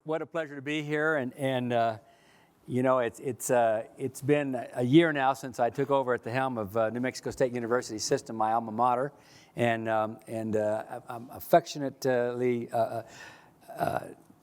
what a pleasure to be here, and you know, it's been a year now since I took over at the helm of New Mexico State University System, my alma mater, and I'm affectionately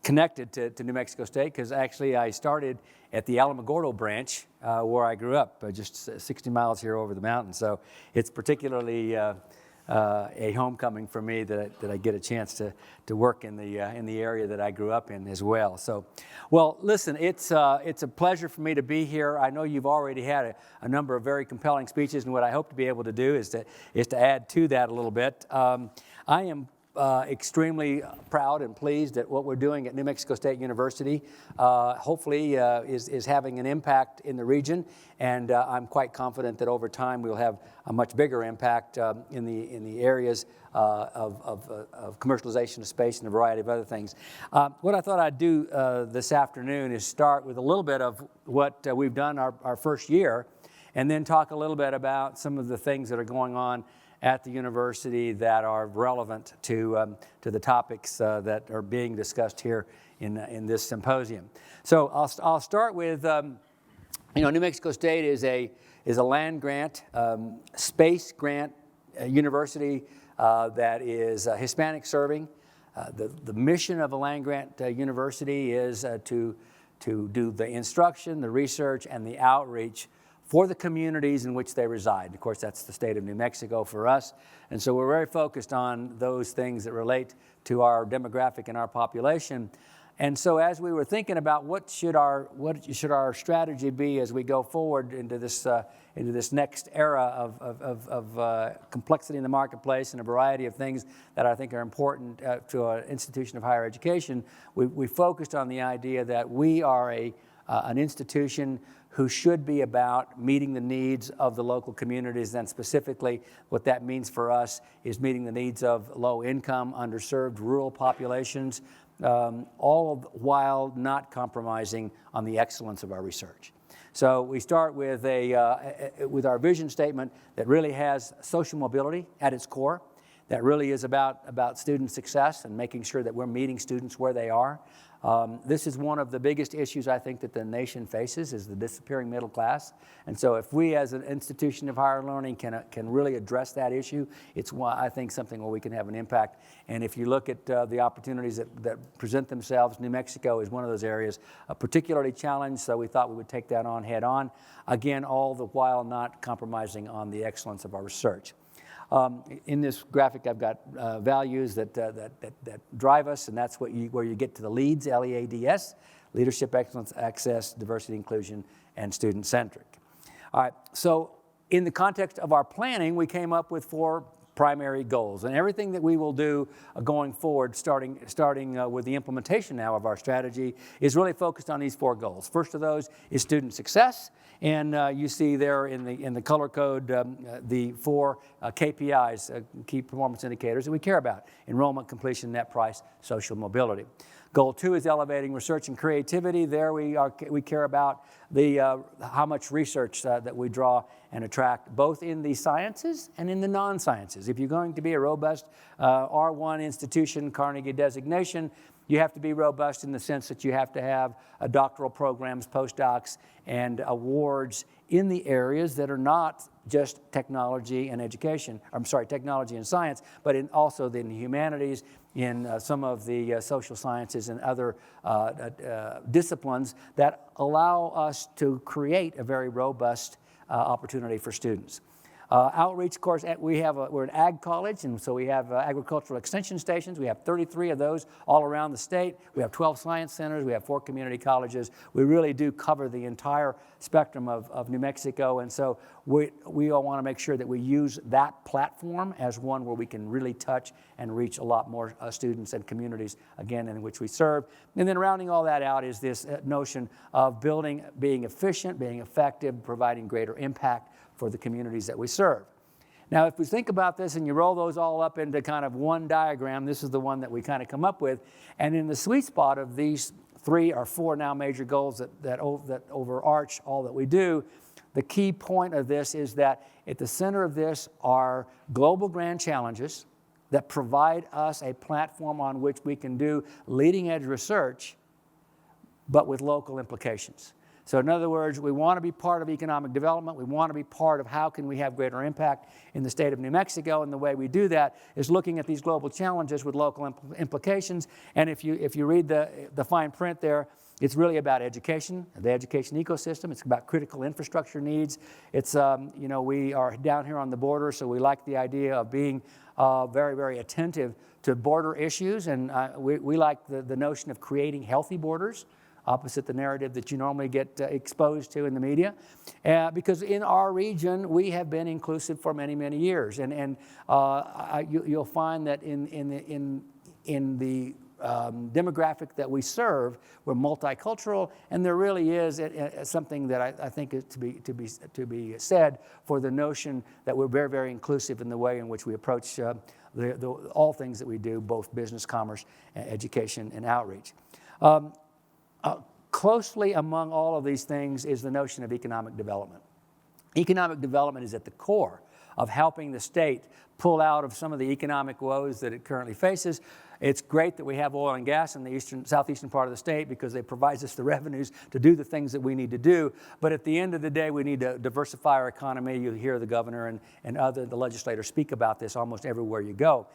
connected to New Mexico State because actually I started at the Alamogordo branch where I grew up, just 60 miles here over the mountain. So it's particularly a homecoming for me that I get a chance to work in the area that I grew up in as well. So, well, listen, it's a pleasure for me to be here. I know you've already had a number of very compelling speeches, and what I hope to be able to do is to add to that a little bit. I am extremely proud and pleased at what we're doing at New Mexico State University. Hopefully is having an impact in the region, and I'm quite confident that over time we'll have a much bigger impact in the areas of commercialization of space and a variety of other things. What I thought I'd do this afternoon is start with a little bit of what we've done our first year, and then talk a little bit about some of the things that are going on at the university that are relevant to the topics that are being discussed here in this symposium. So I'll start with, New Mexico State is a land grant, space grant university that is Hispanic serving. The mission of a land grant university is to do the instruction, the research, and the outreach for the communities in which they reside. Of course, that's the state of New Mexico for us. And so we're very focused on those things that relate to our demographic and our population. And so as we were thinking about what should our strategy be as we go forward into this next era of complexity in the marketplace and a variety of things that I think are important to an institution of higher education, we focused on the idea that we are an institution who should be about meeting the needs of the local communities, and specifically what that means for us is meeting the needs of low-income, underserved rural populations, all while not compromising on the excellence of our research. So we start with with our vision statement that really has social mobility at its core, that really is about student success and making sure that we're meeting students where they are. This is one of the biggest issues I think that the nation faces, is the disappearing middle class. And so if we as an institution of higher learning can really address that issue, it's I think something where we can have an impact. And if you look at the opportunities that present themselves, New Mexico is one of those areas particularly challenged, so we thought we would take that on head on. Again, all the while not compromising on the excellence of our research. In this graphic, I've got values that drive us, and that's where you get to the LEADS, L-E-A-D-S, leadership, excellence, access, diversity, inclusion, and student-centric. All right, so in the context of our planning, we came up with 4 primary goals, and everything that we will do going forward, starting with the implementation now of our strategy, is really focused on these 4 goals. First of those is student success, and you see there in the color code the 4 KPIs, key performance indicators that we care about: enrollment, completion, net price, social mobility. Goal 2 is elevating research and creativity. There we care about how much research that we draw and attract, both in the sciences and in the non-sciences. If you're going to be a robust R1 institution, Carnegie designation, you have to be robust in the sense that you have to have doctoral programs, postdocs, and awards in the areas that are not just technology and education, technology and science, but also in the humanities, in some of the social sciences and other disciplines that allow us to create a very robust opportunity for students. Outreach, of course, we're an ag college, and so we have agricultural extension stations. We have 33 of those all around the state. We have 12 science centers. We have 4 community colleges. We really do cover the entire spectrum of New Mexico, and so we all want to make sure that we use that platform as one where we can really touch and reach a lot more students and communities, again, in which we serve. And then rounding all that out is this notion of being efficient, being effective, providing greater impact for the communities that we serve. Now, if we think about this and you roll those all up into kind of one diagram, this is the one that we kind of come up with. And in the sweet spot of these 3 or 4 now major goals that overarch all that we do, the key point of this is that at the center of this are global grand challenges that provide us a platform on which we can do leading edge research but with local implications. So in other words, we want to be part of economic development. We want to be part of how can we have greater impact in the state of New Mexico, and the way we do that is looking at these global challenges with local implications. And if you read the fine print there, it's really about education, the education ecosystem. It's about critical infrastructure needs. It's, we are down here on the border, so we like the idea of being very, very attentive to border issues, and we like the notion of creating healthy borders, opposite the narrative that you normally get exposed to in the media. Because in our region, we have been inclusive for many, many years. And you'll find that in the demographic that we serve, we're multicultural, and there really is something that I think is to be said for the notion that we're very, very inclusive in the way in which we approach all things that we do, both business, commerce, education, and outreach. Closely among all of these things is the notion of economic development. Economic development is at the core of helping the state pull out of some of the economic woes that it currently faces. It's great that we have oil and gas in the southeastern part of the state because it provides us the revenues to do the things that we need to do. But at the end of the day, we need to diversify our economy. You hear the governor and the legislators speak about this almost everywhere you go.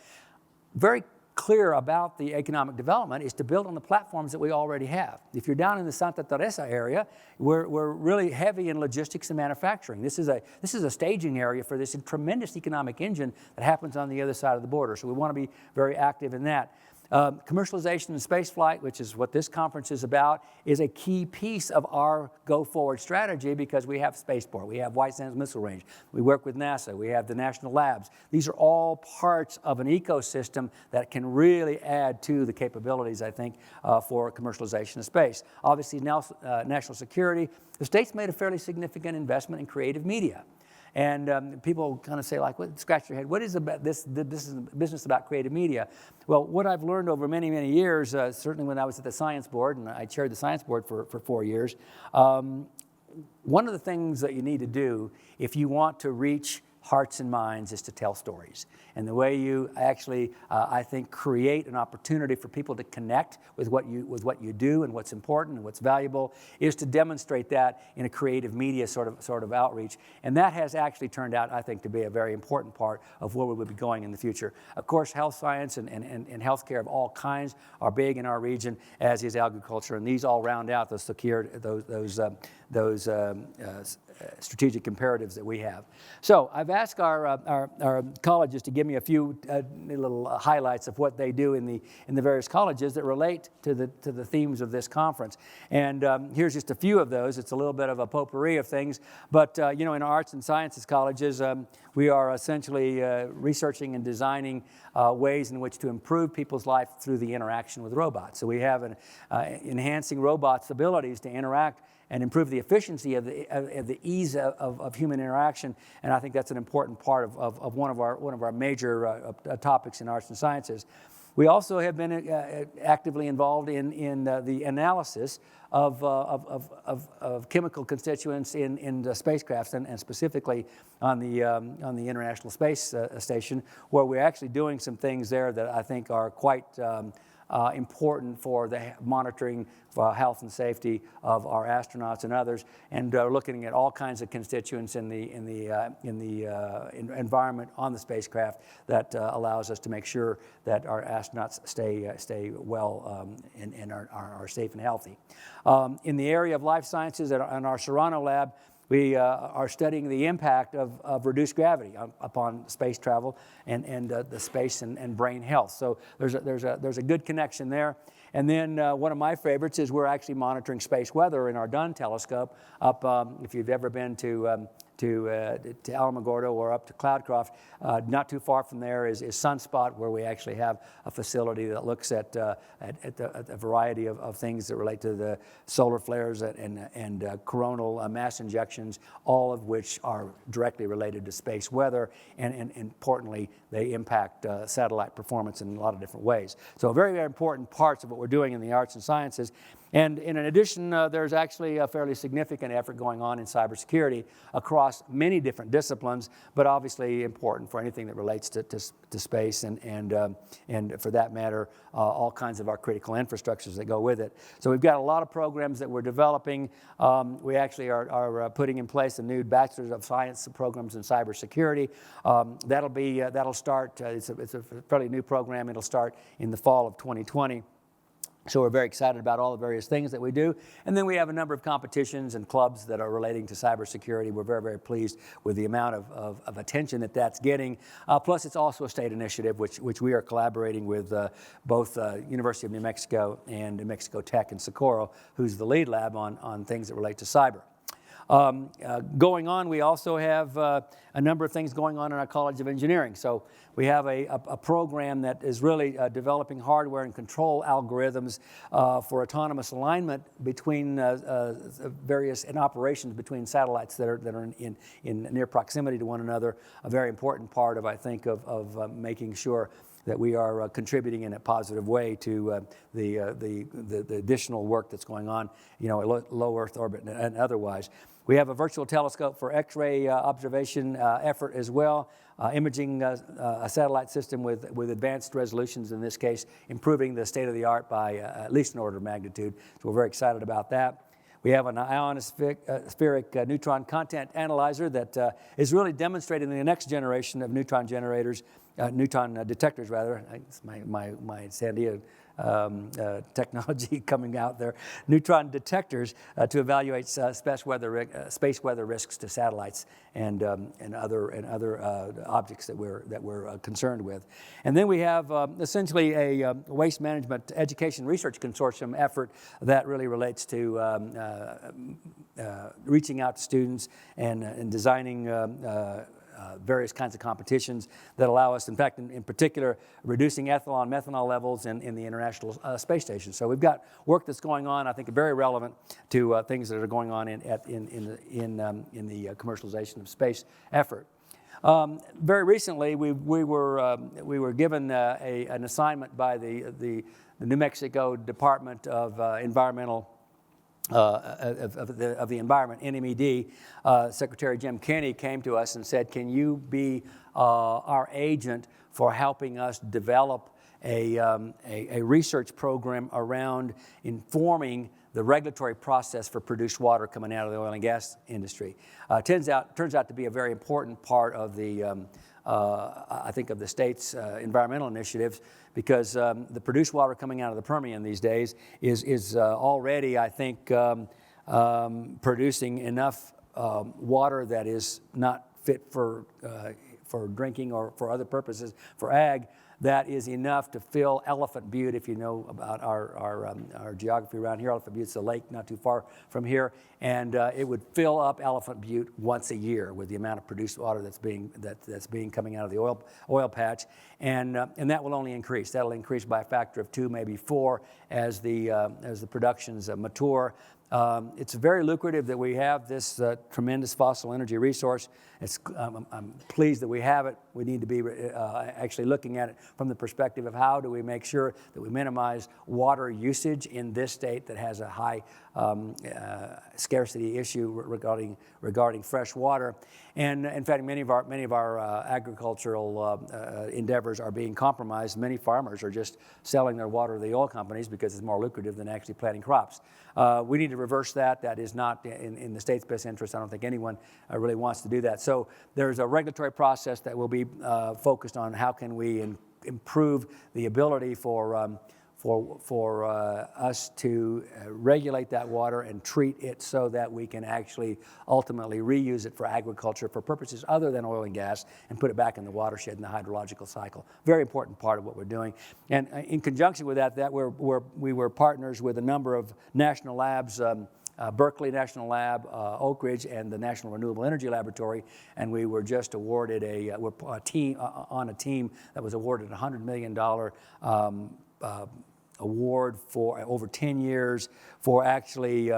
Very clear about the economic development is to build on the platforms that we already have. If you're down in the Santa Teresa area, we're really heavy in logistics and manufacturing. This is a staging area for this tremendous economic engine that happens on the other side of the border. So we want to be very active in that. Commercialization and space flight, which is what this conference is about, is a key piece of our go-forward strategy because we have spaceport, we have White Sands Missile Range, we work with NASA, we have the national labs. These are all parts of an ecosystem that can really add to the capabilities, I think, for commercialization of space. Obviously, now, national security, the state's made a fairly significant investment in creative media. And people kind of say, like, scratch their head, what is about this business about creative media? Well, what I've learned over many, many years, certainly when I was at the science board, and I chaired the science board for 4 years, one of the things that you need to do if you want to reach hearts and minds is to tell stories. And the way you actually, I think, create an opportunity for people to connect with what you do and what's important and what's valuable is to demonstrate that in a creative media sort of outreach. And that has actually turned out, I think, to be a very important part of where we will be going in the future. Of course, health science and healthcare of all kinds are big in our region, as is agriculture, and these all round out those strategic imperatives that we have. So I've asked our colleges to give me a few little highlights of what they do in the various colleges that relate to the themes of this conference. And here's just a few of those. It's a little bit of a potpourri of things, but in our arts and sciences colleges, we are essentially researching and designing ways in which to improve people's life through the interaction with robots. So we have enhancing robots' abilities to interact and improve the efficiency of the ease of human interaction, and I think that's an important part of one of our major topics in arts and sciences. We also have been actively involved in the analysis of chemical constituents in the spacecrafts, and specifically on the International Space Station, where we're actually doing some things there that I think are quite important for the monitoring for health and safety of our astronauts and others, and looking at all kinds of constituents in the environment on the spacecraft that allows us to make sure that our astronauts stay well and are safe and healthy. In the area of life sciences, in our Serrano lab, we are studying the impact of reduced gravity upon space travel and the space and brain health. So there's a good connection there. And then one of my favorites is we're actually monitoring space weather in our Dunn telescope up. If you've ever been to Alamogordo or up to Cloudcroft, not too far from there is Sunspot, where we actually have a facility that looks at a variety of things that relate to the solar flares and coronal mass injections, all of which are directly related to space weather, and importantly, they impact satellite performance in a lot of different ways. So very, very important parts of what we're doing in the arts and sciences. And in addition, there's actually a fairly significant effort going on in cybersecurity across many different disciplines, but obviously important for anything that relates to space and for that matter, all kinds of our critical infrastructures that go with it. So we've got a lot of programs that we're developing. We actually are putting in place a new Bachelor of Science programs in cybersecurity. That'll start, it's a fairly new program. It'll start in the fall of 2020. So we're very excited about all the various things that we do. And then we have a number of competitions and clubs that are relating to cybersecurity. We're very, very pleased with the amount of attention that that's getting. Plus, it's also a state initiative, which we are collaborating with both University of New Mexico and New Mexico Tech and Socorro, who's the lead lab on things that relate to cyber. Going on, we also have a number of things going on in our College of Engineering. So we have a program that is really developing hardware and control algorithms for autonomous alignment between various operations between satellites that are in near proximity to one another. A very important part of, I think, of making sure that we are contributing in a positive way to the additional work that's going on, low Earth orbit and otherwise. We have a virtual telescope for X-ray observation effort as well, imaging a satellite system with advanced resolutions, in this case, improving the state of the art by at least an order of magnitude. So we're very excited about that. We have an ionospheric neutron content analyzer that is really demonstrating the next generation of neutron detectors. It's my Sandia technology coming out there. Neutron detectors to evaluate space weather risks to satellites and other objects that we're concerned with. And then we have essentially a waste management education research consortium effort that really relates to reaching out to students and designing various kinds of competitions that allow us, in fact, in particular, reducing ethanol and methanol levels in the International Space Station. So we've got work that's going on, I think, very relevant to things that are going on in the commercialization of space effort. Very recently, we were given an assignment by the New Mexico Department of Environmental of the Environment, NMED. Secretary Jim Kenney came to us and said, can you be our agent for helping us develop a research program around informing the regulatory process for produced water coming out of the oil and gas industry? Turns out to be a very important part of the I think of the state's environmental initiatives, because the produced water coming out of the Permian these days is already, I think, producing enough water that is not fit for drinking or for other purposes, for ag, that is enough to fill Elephant Butte. If you know about our geography around here, Elephant Butte's a lake not too far from here, and it would fill up Elephant Butte once a year with the amount of produced water that's being coming out of the oil patch, and that will only increase. That'll increase by a factor of 2, maybe 4, as the productions mature. It's very lucrative that we have this tremendous fossil energy resource. I'm pleased that we have it. We need to be actually looking at it from the perspective of how do we make sure that we minimize water usage in this state that has a high scarcity issue regarding fresh water. And in fact, many of our agricultural endeavors are being compromised. Many farmers are just selling their water to the oil companies because it's more lucrative than actually planting crops. We need to reverse that. That is not in the state's best interest. I don't think anyone really wants to do that. So there's a regulatory process that will be focused on how can we improve the ability for us to regulate that water and treat it so that we can actually ultimately reuse it for agriculture for purposes other than oil and gas and put it back in the watershed in the hydrological cycle. Very important part of what we're doing. And in conjunction with that we were partners with a number of national labs, Berkeley National Lab, Oak Ridge, and the National Renewable Energy Laboratory, and we were just awarded we're a team that was awarded a $100 million award for over 10 years for actually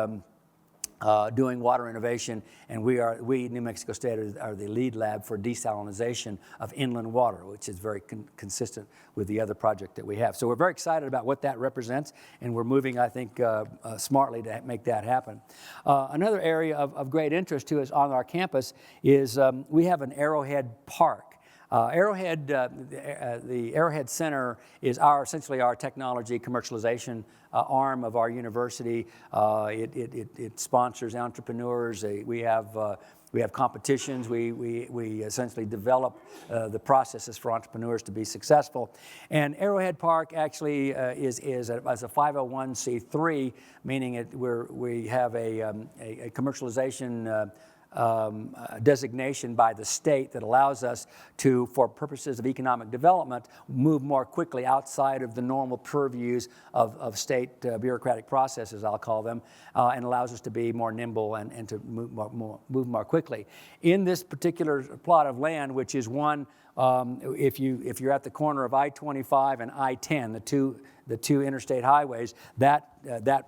doing water innovation, and we, New Mexico State, are the lead lab for desalination of inland water, which is very consistent with the other project that we have. So we're very excited about what that represents, and we're moving, I think, smartly to make that happen. Another area of great interest to us on our campus is we have an Arrowhead Park. The Arrowhead Center is essentially our technology commercialization arm of our university. It sponsors entrepreneurs. We have competitions. We essentially develop the processes for entrepreneurs to be successful. And Arrowhead Park actually is as a 501c3, meaning we have a commercialization designation by the state that allows us to, for purposes of economic development, move more quickly outside of the normal purviews of state bureaucratic processes, I'll call them, and allows us to be more nimble and to move more quickly. In this particular plot of land, which is one, if you're at the corner of I-25 and I-10, the two interstate highways, that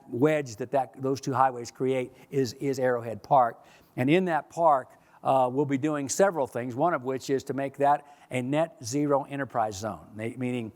wedge those two highways create is Arrowhead Park. And in that park, we'll be doing several things, one of which is to make that a net zero enterprise zone, meaning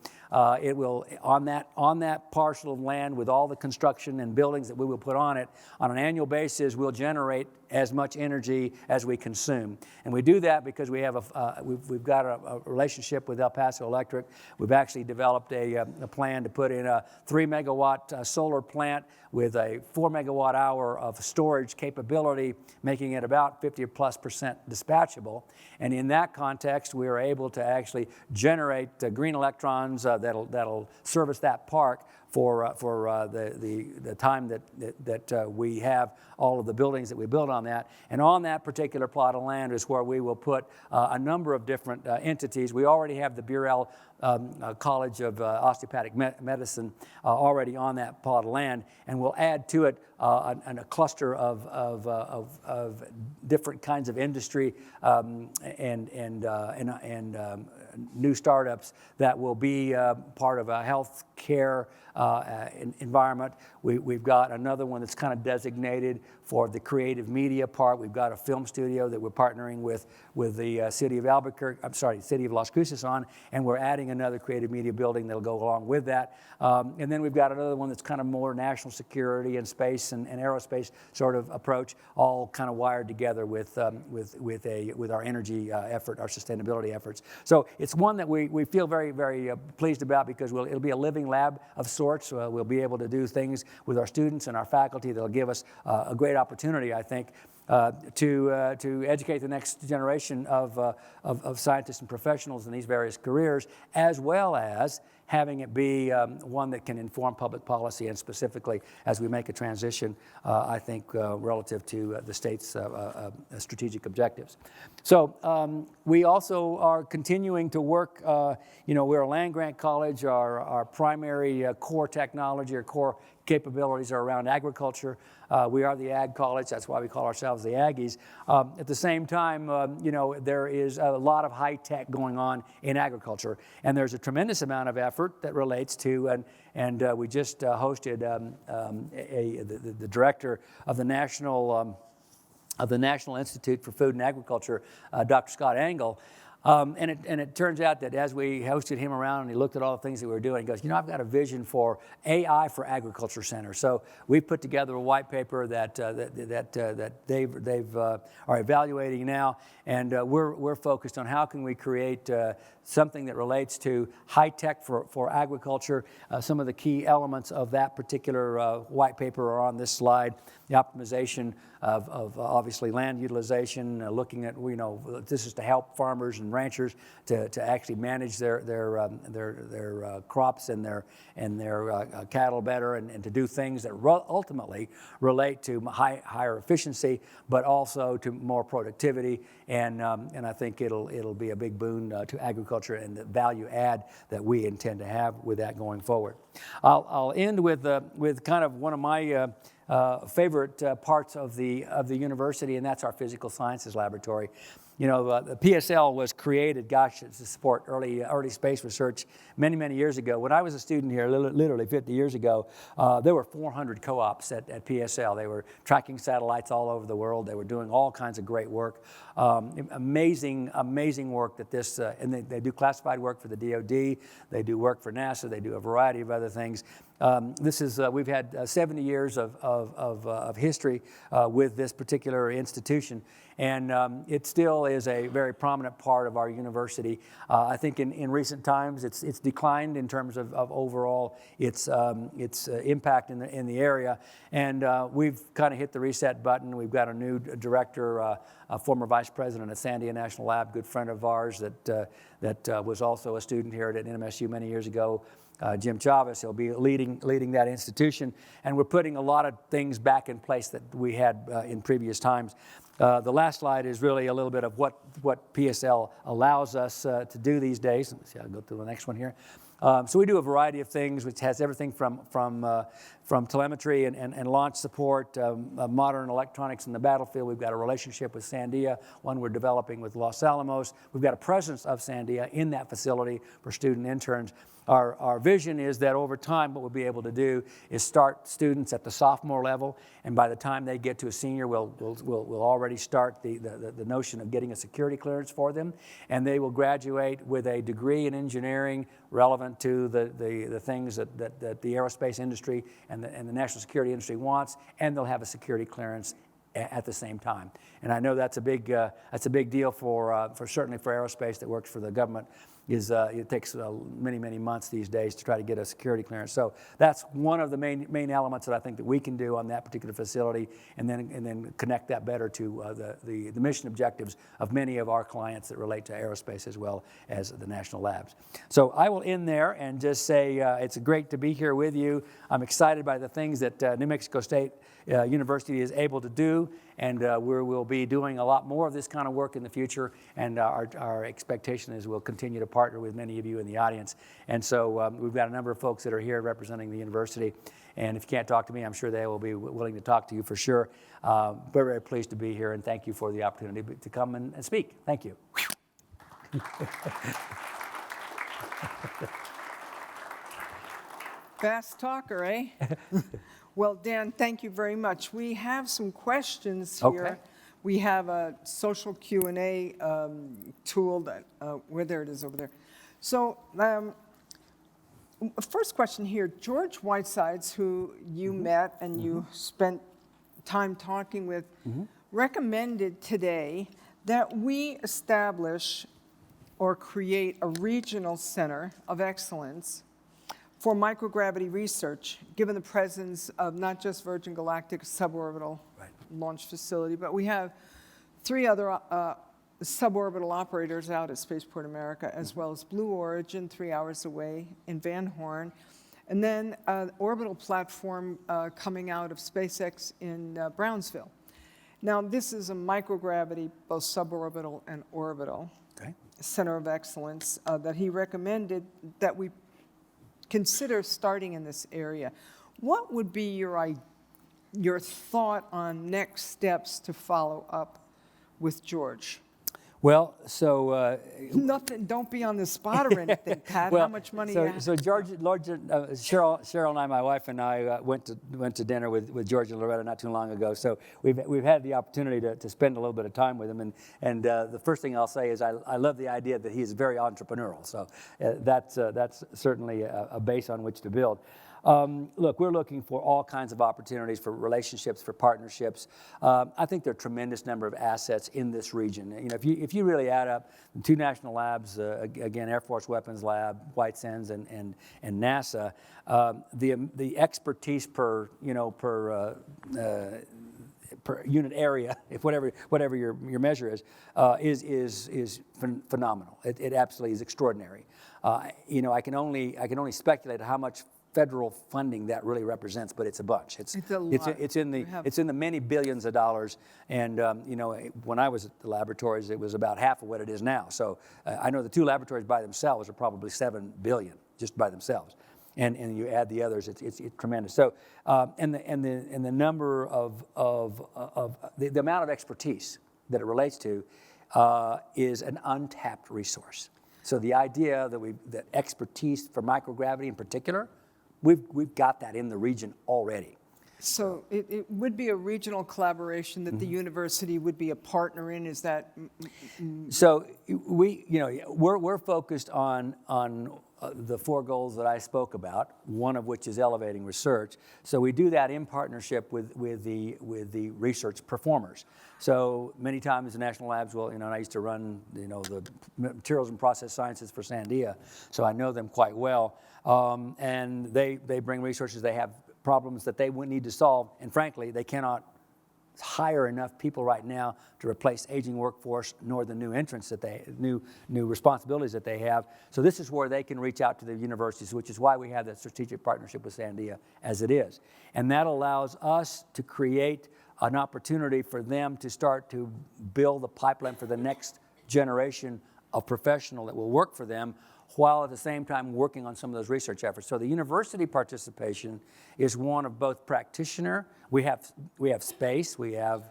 it will, on that parcel of land with all the construction and buildings that we will put on it, on an annual basis, we'll generate as much energy as we consume. And we do that because we have we've got a relationship with El Paso Electric. We've actually developed a plan to put in a 3-megawatt solar plant with a 4-megawatt hour of storage capability, making it about 50+% dispatchable. And in that context, we are able to actually generate green electrons that'll service that park for the time that we have all of the buildings that we build on that. And on that particular plot of land is where we will put a number of different entities. We already have the Burrell College of Osteopathic Medicine already on that plot of land, and we'll add to it a cluster of different kinds of industry and new startups that will be part of a health care environment. We've got another one that's kind of designated for the creative media part. We've got a film studio that we're partnering with the city of city of Las Cruces on, and we're adding another creative media building that'll go along with that. And then we've got another one that's kind of more national security and space and aerospace sort of approach, all kind of wired together with our energy effort, our sustainability efforts. So it's one that we feel very, very pleased about because it'll be a living lab of sorts. We'll be able to do things with our students and our faculty that'll give us a great opportunity, I think, to educate the next generation of scientists and professionals in these various careers, as well as having it be one that can inform public policy, and specifically as we make a transition, I think, relative to the state's strategic objectives. So we also are continuing to work, we're a land-grant college. Our primary core technology or core capabilities are around agriculture. We are the Ag College. That's why we call ourselves the Aggies. At the same time, there is a lot of high tech going on in agriculture, and there's a tremendous amount of effort that relates to, and we just hosted the director of the National Institute for Food and Agriculture, Dr. Scott Engel. And it turns out that as we hosted him around and he looked at all the things that we were doing, he goes, I've got a vision for AI for Agriculture Center. So we've put together a white paper that they've are evaluating now, and we're focused on how can we create something that relates to high tech for agriculture. Some of the key elements of that particular white paper are on this slide. The optimization of obviously land utilization, looking at, this is to help farmers and ranchers to actually manage their crops and their cattle better, and to do things that ultimately relate to higher efficiency, but also to more productivity. And I think it'll be a big boon to agriculture and the value add that we intend to have with that going forward. I'll end with kind of one of my favorite parts of the university, and that's our physical sciences laboratory. The PSL was created, gosh, to support early space research many years ago. When I was a student here, literally 50 years ago, there were 400 co-ops at PSL. They were tracking satellites all over the world. They were doing all kinds of great work. Amazing work that this, and they do classified work for the DOD. They do work for NASA. They do a variety of other things. We've had 70 years of history with this particular institution, and it still is a very prominent part of our university. I think in recent times it's declined in terms of overall its impact in the area, and we've kind of hit the reset button. We've got a new director, a former vice president at Sandia National Lab, good friend of ours that was also a student here at NMSU many years ago. Jim Chavez, he'll be leading that institution, and we're putting a lot of things back in place that we had in previous times. The last slide is really a little bit of what PSL allows us to do these days. Let's see, I'll go to the next one here. So we do a variety of things, which has everything from telemetry and launch support, modern electronics in the battlefield. We've got a relationship with Sandia, one we're developing with Los Alamos. We've got a presence of Sandia in that facility for student interns. Our vision is that over time, what we'll be able to do is start students at the sophomore level, and by the time they get to a senior, we'll already start the notion of getting a security clearance for them, and they will graduate with a degree in engineering relevant to the things that the aerospace industry and the national security industry wants, and they'll have a security clearance at the same time. And I know that's a big deal for certainly for aerospace that works for the government. It takes many months these days to try to get a security clearance. So that's one of the main elements that I think that we can do on that particular facility, and then connect that better to the mission objectives of many of our clients that relate to aerospace as well as the national labs. So I will end there and just say it's great to be here with you. I'm excited by the things that New Mexico State University is able to do, and we will be doing a lot more of this kind of work in the future, and our expectation is we'll continue to partner with many of you in the audience. And so we've got a number of folks that are here representing the university, and if you can't talk to me, I'm sure they will be willing to talk to you for sure. Very pleased to be here, and thank you for the opportunity to come and speak. Thank you. Fast talker, eh? Well, Dan, thank you very much. We have some questions here. Okay. We have a social Q&A tool that, there it is over there. So first question here, George Whitesides, who you met and you spent time talking with, recommended today that we establish or create a regional center of excellence for microgravity research, given the presence of not just Virgin Galactic suborbital launch facility, but we have 3 other suborbital operators out at Spaceport America, as well as Blue Origin, 3 hours away in Van Horn, and then an orbital platform coming out of SpaceX in Brownsville. Now, this is a microgravity, both suborbital and orbital, center of excellence that he recommended that we consider starting in this area. What would be your thought on next steps to follow up with George? Well, so nothing. Don't be on the spot or anything, Pat. Well, how much money? So Cheryl and I, my wife and I, went to dinner with George and Loretta not too long ago. So we've had the opportunity to spend a little bit of time with him. And the first thing I'll say is I love the idea that he's very entrepreneurial. So that's certainly a base on which to build. Look, we're looking for all kinds of opportunities for relationships, for partnerships. I think there are a tremendous number of assets in this region. You know, if you really add up the 2 national labs, again, Air Force Weapons Lab, White Sands, and NASA, the expertise per unit area, if whatever your measure is phenomenal. It absolutely is extraordinary. I can only speculate how much federal funding that really represents, but it's a bunch. It's a lot. It's in the many billions of dollars. And when I was at the laboratories, it was about half of what it is now. So I know the 2 laboratories by themselves are probably $7 billion just by themselves. And you add the others, it's tremendous. So and the number of the amount of expertise that it relates to is an untapped resource. So the idea that expertise for microgravity in particular, we've got that in the region already. So it would be a regional collaboration that the university would be a partner in. Is that? So we're focused on the 4 goals that I spoke about, one of which is elevating research. So we do that in partnership with the research performers. So many times the national labs will, and I used to run, the materials and process sciences for Sandia, so I know them quite well. And they bring researchers, they have problems that they would need to solve, and frankly, they cannot hire enough people right now to replace aging workforce, nor the new entrants new responsibilities that they have. So this is where they can reach out to the universities, which is why we have that strategic partnership with Sandia as it is. And that allows us to create an opportunity for them to start to build a pipeline for the next generation of professional that will work for them, while at the same time working on some of those research efforts. So the university participation is one of both practitioner. We have space. We have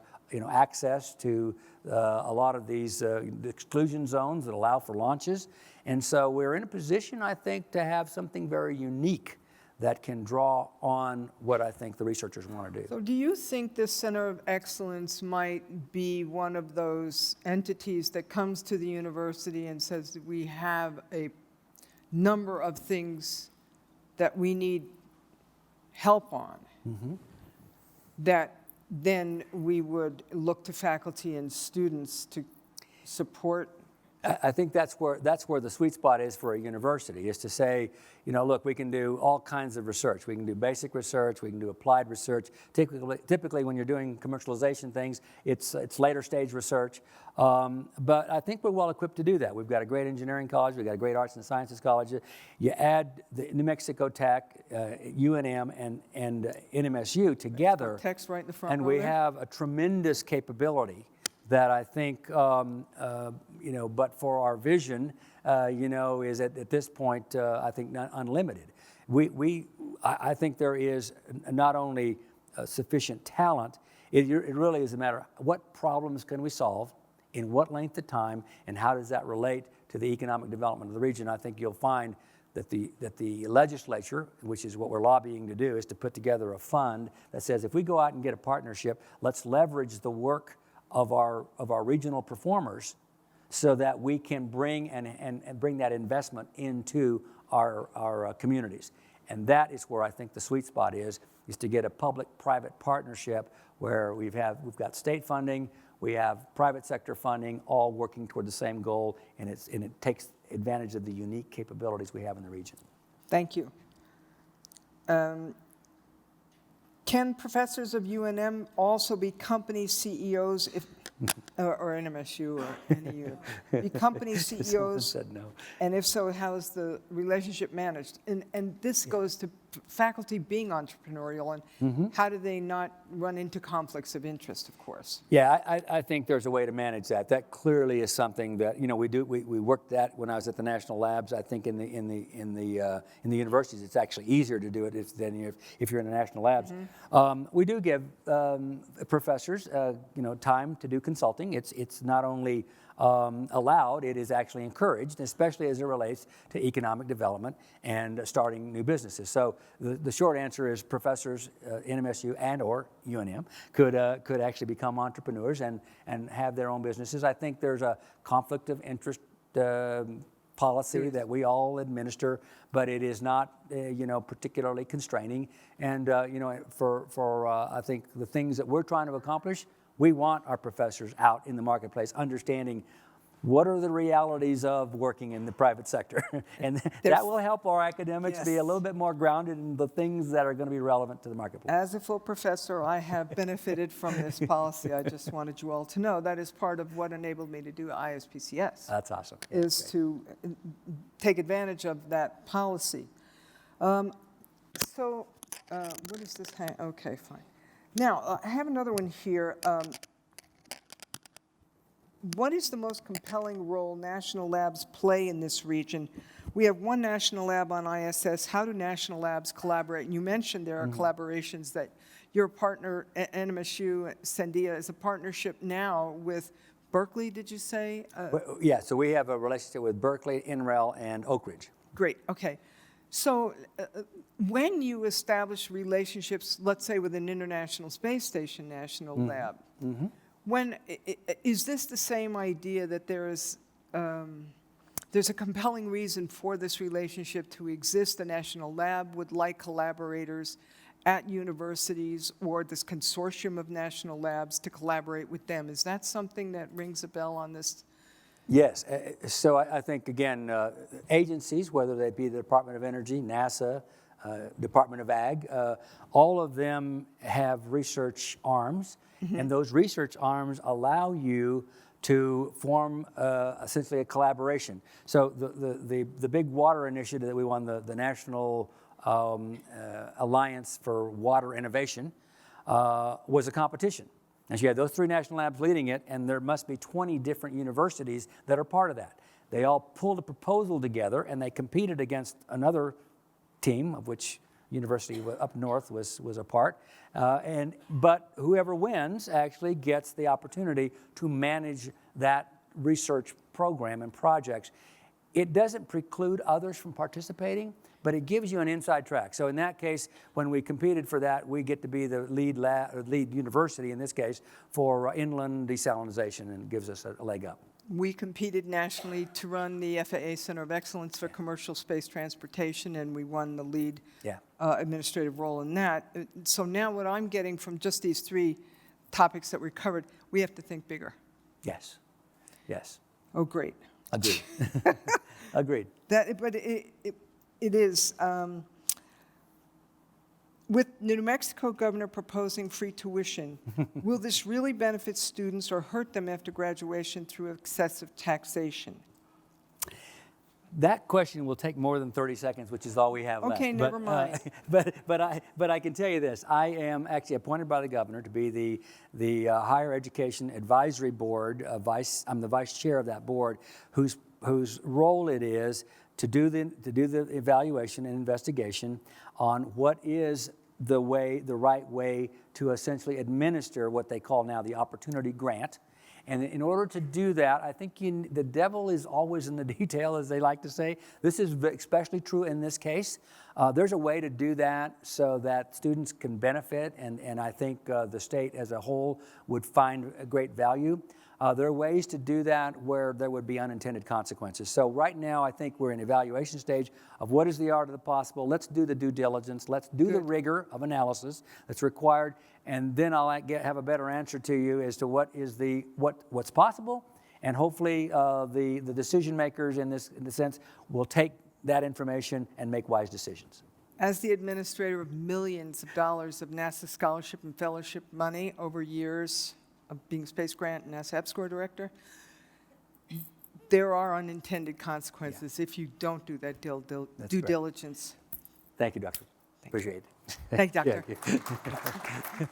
access to a lot of these exclusion zones that allow for launches, and so we're in a position, I think, to have something very unique that can draw on what I think the researchers want to do. So do you think this Center of Excellence might be one of those entities that comes to the university and says that we have a number of things that we need help on, that then we would look to faculty and students to support? I think that's where the sweet spot is for a university, is to say, look, we can do all kinds of research. We can do basic research, we can do applied research. Typically when you're doing commercialization things, it's later stage research. But I think we're well equipped to do that. We've got a great engineering college, we've got a great arts and sciences college. You add the New Mexico Tech, UNM, and NMSU together, Tech's right in the front and row we there. have a tremendous capability that I think, but for our vision, is at this point, I think, not unlimited. I think there is not only sufficient talent, it really is a matter of what problems can we solve, in what length of time, and how does that relate to the economic development of the region. I think you'll find that the legislature, which is what we're lobbying to do, is to put together a fund that says, if we go out and get a partnership, let's leverage the work of our regional performers, so that we can bring and bring that investment into our communities. And that is where I think the sweet spot is to get a public-private partnership where we've got state funding, we have private sector funding, all working toward the same goal, and it takes advantage of the unique capabilities we have in the region. Thank you. Can professors of UNM also be company CEOs, or NMSU or NEU, be company CEOs? Said no. And if so, how is the relationship managed? And this goes to faculty being entrepreneurial, and how do they not run into conflicts of interest, of course? Yeah, I think there's a way to manage that. That clearly is something that we do. We worked that when I was at the national labs. I think in the universities, it's actually easier to do it than if you're in the national labs. We do give professors time to do consulting. It's not only allowed, it is actually encouraged, especially as it relates to economic development and starting new businesses. So the short answer is professors, NMSU and or UNM, could actually become entrepreneurs and have their own businesses. I think there's a conflict of interest policy that we all administer, but it is not particularly constraining. And for I think the things that we're trying to accomplish, we want our professors out in the marketplace understanding what are the realities of working in the private sector. And that will help our academics be a little bit more grounded in the things that are going to be relevant to the marketplace. As a full professor, I have benefited from this policy. I just wanted you all to know that is part of what enabled me to do ISPCS. That's awesome. Is to take advantage of that policy. What is this? Okay, fine. Now, I have another one here. What is the most compelling role national labs play in this region? We have one national lab on ISS. How do national labs collaborate? And you mentioned there are collaborations that your partner, NMSU, Sandia, is a partnership now with Berkeley, did you say? Yeah, so we have a relationship with Berkeley, NREL, and Oak Ridge. Great, okay. So when you establish relationships, let's say with an International Space Station National Lab, is this the same idea that there's a compelling reason for this relationship to exist? The National Lab would like collaborators at universities or this consortium of national labs to collaborate with them. Is that something that rings a bell on this? Yes, so I think, again, agencies, whether they be the Department of Energy, NASA, Department of Ag, all of them have research arms, and those research arms allow you to form essentially a collaboration. So the big water initiative that we won, the National Alliance for Water Innovation, was a competition. And so you had those 3 national labs leading it, and there must be 20 different universities that are part of that. They all pulled a proposal together, and they competed against another team, of which University up north was a part. But whoever wins actually gets the opportunity to manage that research program and projects. It doesn't preclude others from participating, but it gives you an inside track. So in that case, when we competed for that, we get to be the lead university, in this case, for inland desalination, and it gives us a leg up. We competed nationally to run the FAA Center of Excellence for Commercial Space Transportation, and we won the lead administrative role in that. So now what I'm getting from just these 3 topics that we covered, we have to think bigger. Yes, yes. Oh, great. Agreed. Agreed. But it is, with New Mexico governor proposing free tuition, will this really benefit students or hurt them after graduation through excessive taxation? That question will take more than 30 seconds, which is all we have left. Okay, never mind. But I can tell you this. I am actually appointed by the governor to be the Higher Education Advisory Board I'm the vice chair of that board, whose role it is to do the evaluation and investigation on what is the right way to essentially administer what they call now the opportunity grant. And in order to do that, I think the devil is always in the detail, as they like to say. This is especially true in this case. There's a way to do that so that students can benefit, and I think the state as a whole would find a great value. There are ways to do that where there would be unintended consequences. So right now, I think we're in evaluation stage of what is the art of the possible. Let's do the due diligence. Let's do the rigor of analysis that's required, and then I'll have a better answer to you as to what's possible, and hopefully the decision makers in the sense will take that information and make wise decisions. As the administrator of millions of dollars of NASA scholarship and fellowship money over years of being Space Grant and NASA EPSCoR director, there are unintended consequences if you don't do that due diligence. Thank you, Doctor. Appreciate it. Thank you, Doctor. Yeah.